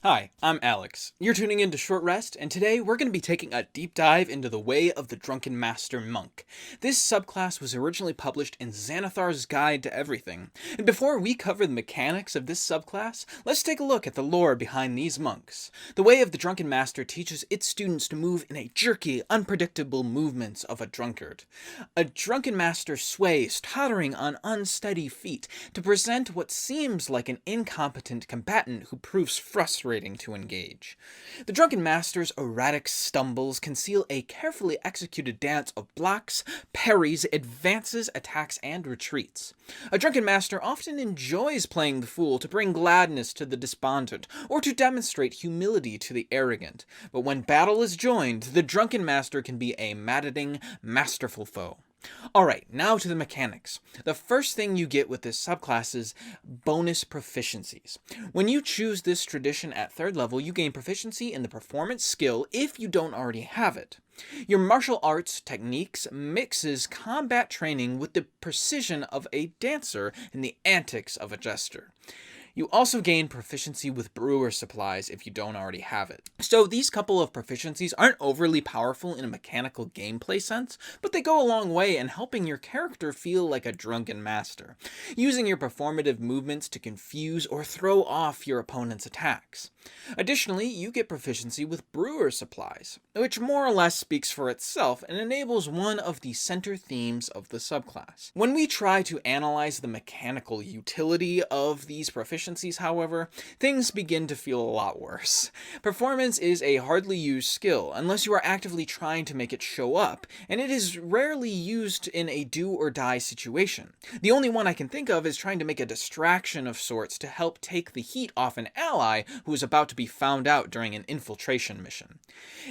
Hi, I'm Alex. You're tuning in to Short Rest, and today we're going to be taking a deep dive into the way of the Drunken Master Monk. This subclass was originally published in Xanathar's Guide to Everything, and before we cover the mechanics of this subclass, let's take a look at the lore behind these monks. The way of the Drunken Master teaches its students to move in a jerky, unpredictable movements of a drunkard. A Drunken Master sways, tottering on unsteady feet, to present what seems like an incompetent combatant who proves frustrating to engage. The Drunken Master's erratic stumbles conceal a carefully executed dance of blocks, parries, advances, attacks, and retreats. A Drunken Master often enjoys playing the fool to bring gladness to the despondent, or to demonstrate humility to the arrogant. But when battle is joined, the Drunken Master can be a maddening, masterful foe. Alright, now to the mechanics. The first thing you get with this subclass is bonus proficiencies. When you choose this tradition at 3rd level, you gain proficiency in the performance skill if you don't already have it. Your martial arts techniques mixes combat training with the precision of a dancer and the antics of a jester. You also gain proficiency with brewer supplies if you don't already have it. So these couple of proficiencies aren't overly powerful in a mechanical gameplay sense, but they go a long way in helping your character feel like a drunken master, using your performative movements to confuse or throw off your opponent's attacks. Additionally, you get proficiency with brewer supplies, which more or less speaks for itself and enables one of the center themes of the subclass. When we try to analyze the mechanical utility of these proficiencies, however, things begin to feel a lot worse. Performance is a hardly used skill, unless you are actively trying to make it show up, and it is rarely used in a do-or-die situation. The only one I can think of is trying to make a distraction of sorts to help take the heat off an ally who is about to be found out during an infiltration mission.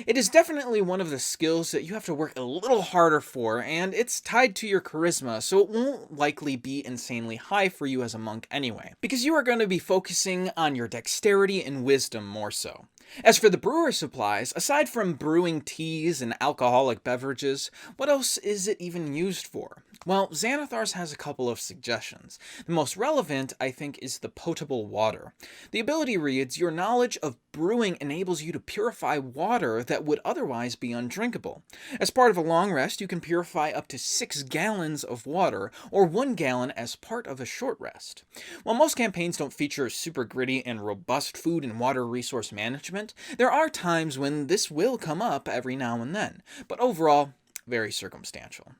It is definitely one of the skills that you have to work a little harder for, and it's tied to your charisma, so it won't likely be insanely high for you as a monk anyway, because you are going to be focusing on your dexterity and wisdom more so. As for the brewer supplies, aside from brewing teas and alcoholic beverages, what else is it even used for? Well, Xanathar's has a couple of suggestions. The most relevant, I think, is the potable water. The ability reads, your knowledge of brewing enables you to purify water that would otherwise be undrinkable. As part of a long rest, you can purify up to 6 gallons of water, or 1 gallon as part of a short rest. While most campaigns don't feature super gritty and robust food and water resource management, there are times when this will come up every now and then, but overall, very circumstantial.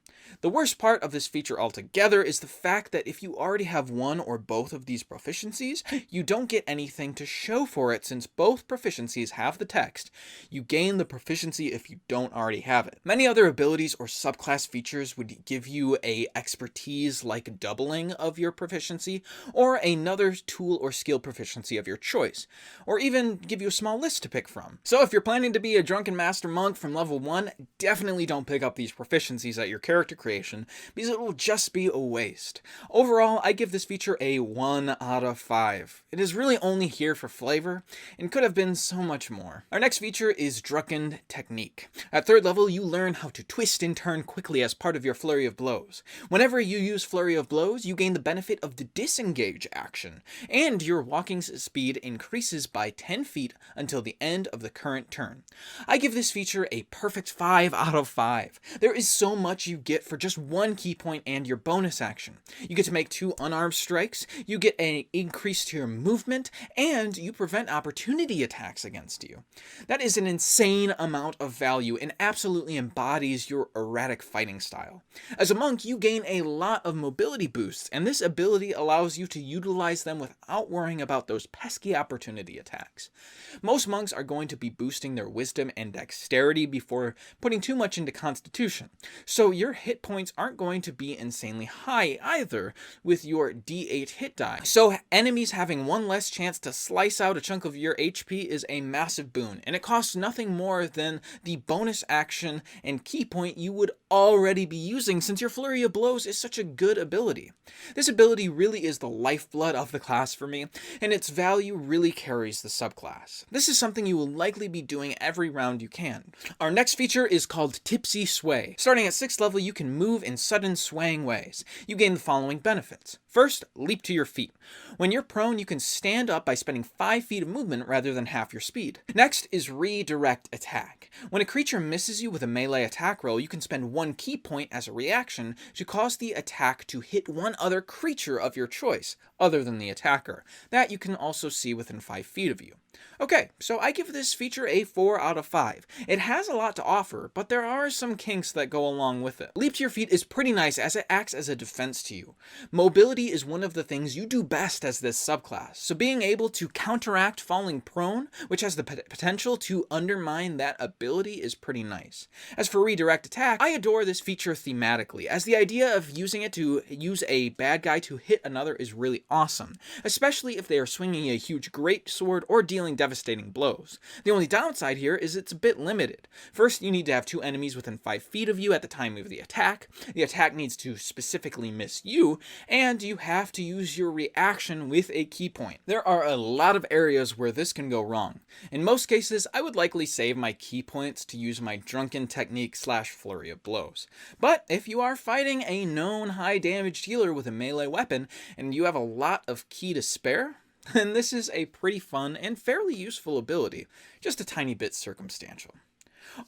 The worst part of this feature altogether is the fact that if you already have one or both of these proficiencies, you don't get anything to show for it since both proficiencies have the text. You gain the proficiency if you don't already have it. Many other abilities or subclass features would give you a expertise like doubling of your proficiency, or another tool or skill proficiency of your choice, or even give you a small list to pick from. So if you're planning to be a Drunken Master Monk from level 1, definitely don't pick up these proficiencies at your character creation, because it will just be a waste. Overall, I give this feature a 1 out of 5. It is really only here for flavor, and could have been so much more. Our next feature is Drunken Technique. At 3rd level, you learn how to twist and turn quickly as part of your Flurry of Blows. Whenever you use Flurry of Blows, you gain the benefit of the disengage action, and your walking speed increases by 10 feet until the end of the current turn. I give this feature a perfect 5 out of 5. There is so much you get for just 1 key point and your bonus action. You get to make 2 unarmed strikes, you get an increase to your movement, and you prevent opportunity attacks against you. That is an insane amount of value and absolutely embodies your erratic fighting style. As a monk, you gain a lot of mobility boosts, and this ability allows you to utilize them without worrying about those pesky opportunity attacks. Most monks are going to be boosting their wisdom and dexterity before putting too much into constitution, so your hit points aren't going to be insanely high either with your D8 hit die. So enemies having 1 less chance to slice out a chunk of your HP is a massive boon, and it costs nothing more than the bonus action and key point you would already be using since your Flurry of Blows is such a good ability. This ability really is the lifeblood of the class for me, and its value really carries the subclass. This is something you will likely be doing every round you can. Our next feature is called Tipsy Sway. Sway. Starting at 6th level, you can move in sudden swaying ways. You gain the following benefits. First, leap to your feet. When you're prone, you can stand up by spending 5 feet of movement rather than half your speed. Next is redirect attack. When a creature misses you with a melee attack roll, you can spend 1 key point as a reaction to cause the attack to hit one other creature of your choice, other than the attacker. That you can also see within 5 feet of you. Okay, so I give this feature a 4 out of 5. It has a lot to offer, but there are some kinks that go along with it. Leap to your feet is pretty nice as it acts as a defense to you. Mobility is one of the things you do best as this subclass, so being able to counteract falling prone, which has the potential to undermine that ability, is pretty nice. As for redirect attack, I adore this feature thematically, as the idea of using it to use a bad guy to hit another is really awesome, especially if they are swinging a huge greatsword or dealing devastating blows. The only downside here is it's a bit limited. First, you need to have 2 enemies within 5 feet of you at the time of the attack attack needs to specifically miss you, and you have to use your reaction with a key point. There are a lot of areas where this can go wrong. In most cases, I would likely save my key points to use my Drunken Technique / Flurry of Blows. But if you are fighting a known high damage dealer with a melee weapon, and you have a lot of ki to spare, then this is a pretty fun and fairly useful ability, just a tiny bit circumstantial.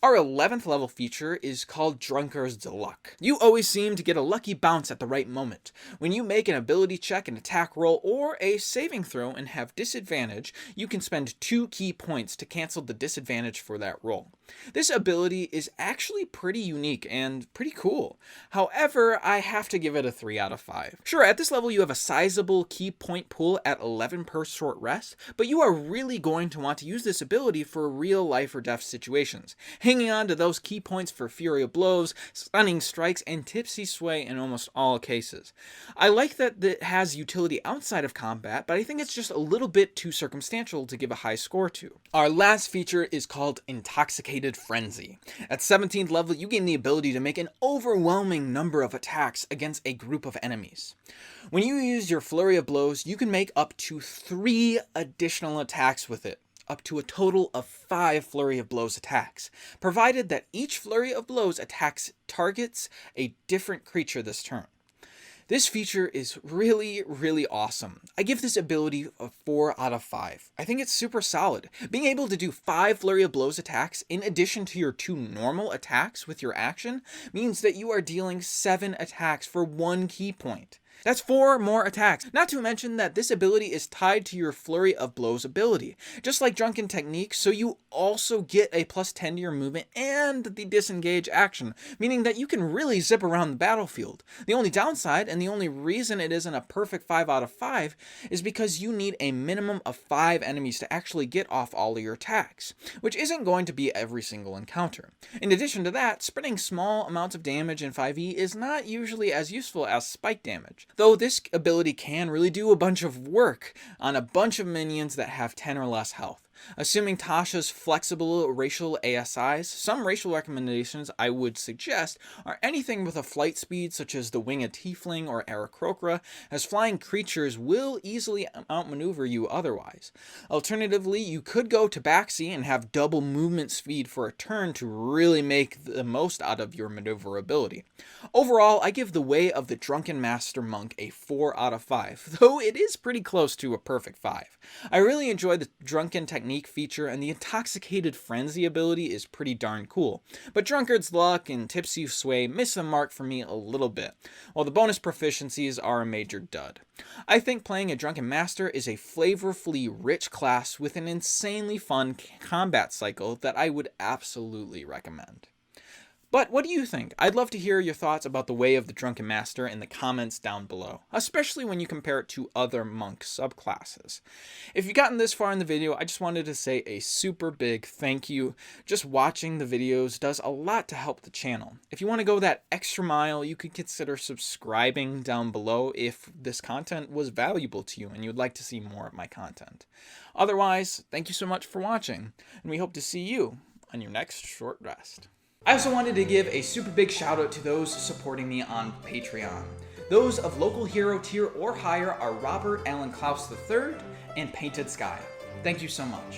Our 11th level feature is called Drunkard's Luck. You always seem to get a lucky bounce at the right moment. When you make an ability check, an attack roll, or a saving throw and have disadvantage, you can spend 2 key points to cancel the disadvantage for that roll. This ability is actually pretty unique and pretty cool. However, I have to give it a 3 out of 5. Sure, at this level you have a sizable key point pool at 11 per short rest, but you are really going to want to use this ability for real life or death situations, hanging on to those key points for Fury of Blows, Stunning Strikes, and Tipsy Sway in almost all cases. I like that it has utility outside of combat, but I think it's just a little bit too circumstantial to give a high score to. Our last feature is called Intoxicated Frenzy. At 17th level, you gain the ability to make an overwhelming number of attacks against a group of enemies. When you use your Flurry of Blows, you can make up to 3 additional attacks with it, up to a total of 5 Flurry of Blows attacks, provided that each Flurry of Blows targets a different creature this turn. This feature is really, really awesome. I give this ability a 4 out of 5. I think it's super solid. Being able to do 5 Flurry of Blows attacks in addition to your 2 normal attacks with your action means that you are dealing 7 attacks for 1 key point. That's 4 more attacks. Not to mention that this ability is tied to your Flurry of Blows ability, just like Drunken Technique, so you also get a +10 to your movement and the disengage action, meaning that you can really zip around the battlefield. The only downside, and the only reason it isn't a perfect 5 out of 5, is because you need a minimum of 5 enemies to actually get off all of your attacks, which isn't going to be every single encounter. In addition to that, spreading small amounts of damage in 5e is not usually as useful as spike damage, though this ability can really do a bunch of work on a bunch of minions that have 10 or less health. Assuming Tasha's flexible racial ASIs, some racial recommendations I would suggest are anything with a flight speed such as the Winged Tiefling or Aarakocra, as flying creatures will easily outmaneuver you otherwise. Alternatively, you could go Tabaxi and have double movement speed for a turn to really make the most out of your maneuverability. Overall, I give the Way of the Drunken Master Monk a 4 out of 5, though it is pretty close to a perfect 5. I really enjoy the Drunken Technique feature, and the Intoxicated Frenzy ability is pretty darn cool, but Drunkard's Luck and Tipsy Sway miss the mark for me a little bit, while the bonus proficiencies are a major dud. I think playing a Drunken Master is a flavorfully rich class with an insanely fun combat cycle that I would absolutely recommend. But what do you think? I'd love to hear your thoughts about the Way of the Drunken Master in the comments down below, especially when you compare it to other monk subclasses. If you've gotten this far in the video, I just wanted to say a super big thank you. Just watching the videos does a lot to help the channel. If you want to go that extra mile, you could consider subscribing down below if this content was valuable to you and you'd like to see more of my content. Otherwise, thank you so much for watching, and we hope to see you on your next short rest. I also wanted to give a super big shout out to those supporting me on Patreon. Those of local hero tier or higher are Robert Allen Klaus III and Painted Sky. Thank you so much.